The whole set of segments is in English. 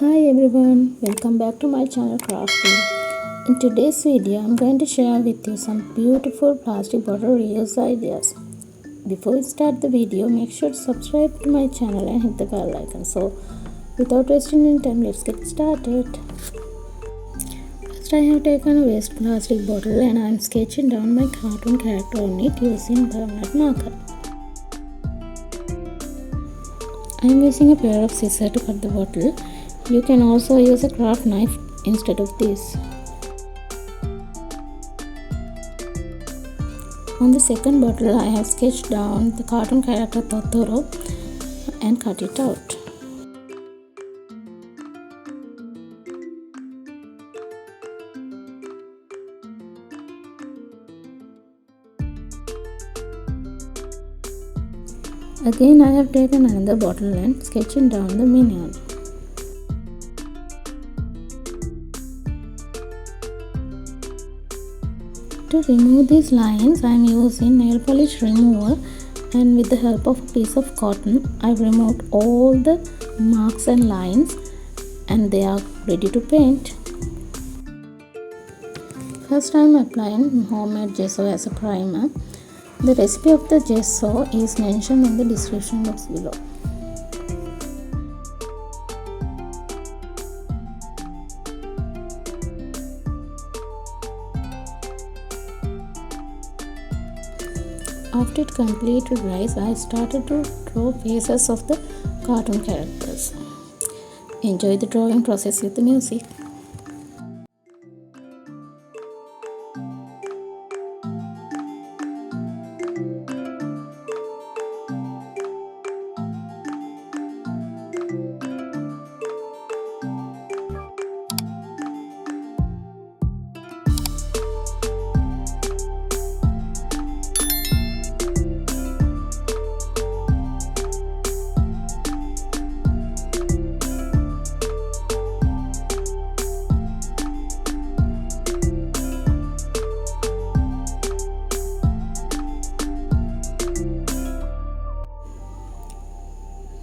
Hi everyone, welcome back to my channel Craftdil. In today's video, I'm going to share with you some beautiful plastic bottle reuse ideas. Before we start the video, make sure to subscribe to my channel and hit the bell icon. So, without wasting any time, let's get started. First, I have taken a waste plastic bottle and I am sketching down my cartoon character on it using permanent marker. I am using a pair of scissors to cut the bottle. You can also use a craft knife instead of this. On the second bottle, I have sketched down the cartoon character Totoro and cut it out. Again, I have taken another bottle and sketching down the minion. To remove these lines, I am using nail polish remover, and with the help of a piece of cotton, I have removed all the marks and lines and they are ready to paint. First, I am applying homemade gesso as a primer. The recipe of the gesso is mentioned in the description box below. After it completely dries, I started to draw faces of the cartoon characters. Enjoy the drawing process with the music.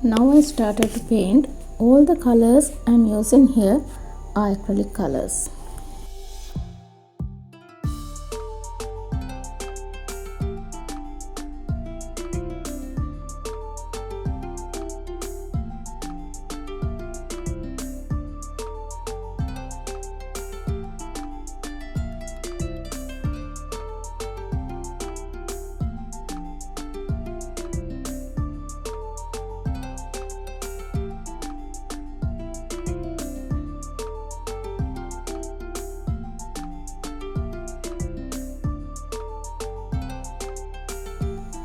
Now I started to paint. All the colors I am using here are acrylic colors.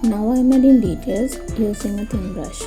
Now I am adding details using a thin brush.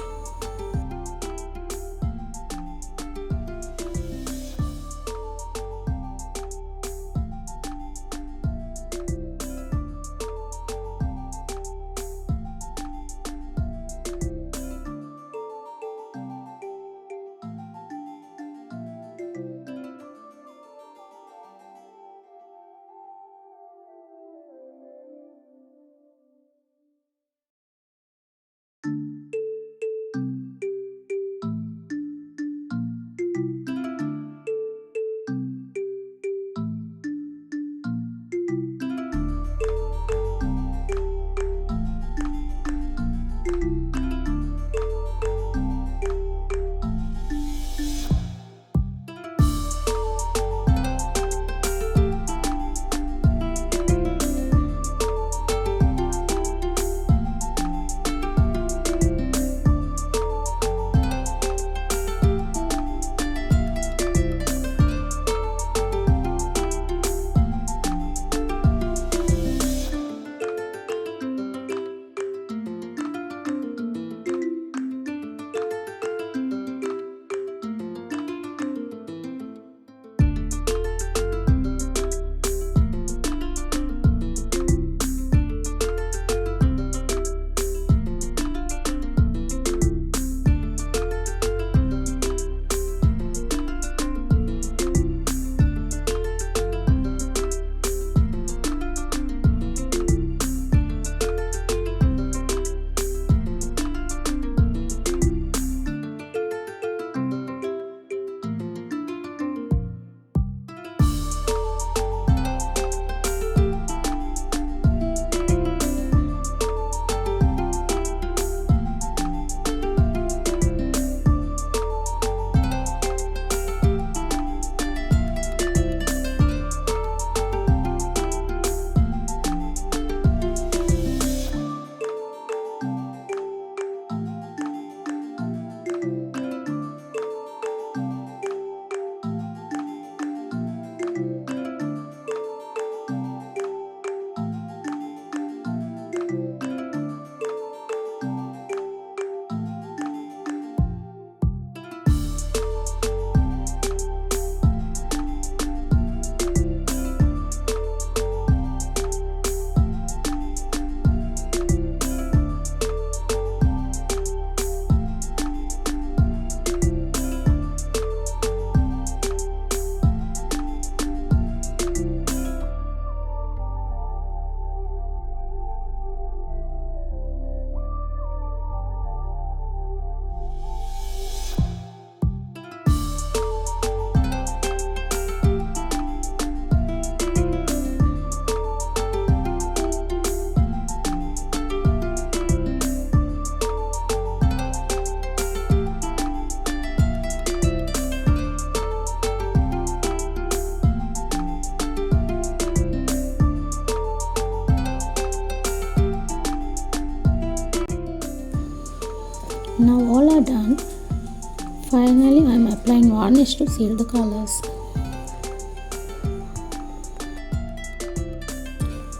finally I am applying varnish to seal the colors.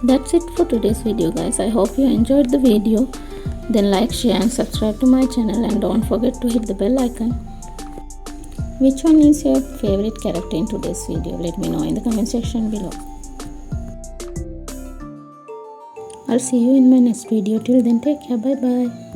That's it for today's video, guys. I hope you enjoyed the video. Then like, share and subscribe to my channel, and don't forget to hit the bell icon. Which one is your favorite character in today's video? Let me know in the comment section below. I'll see you in my next video. Till then, take care. Bye bye.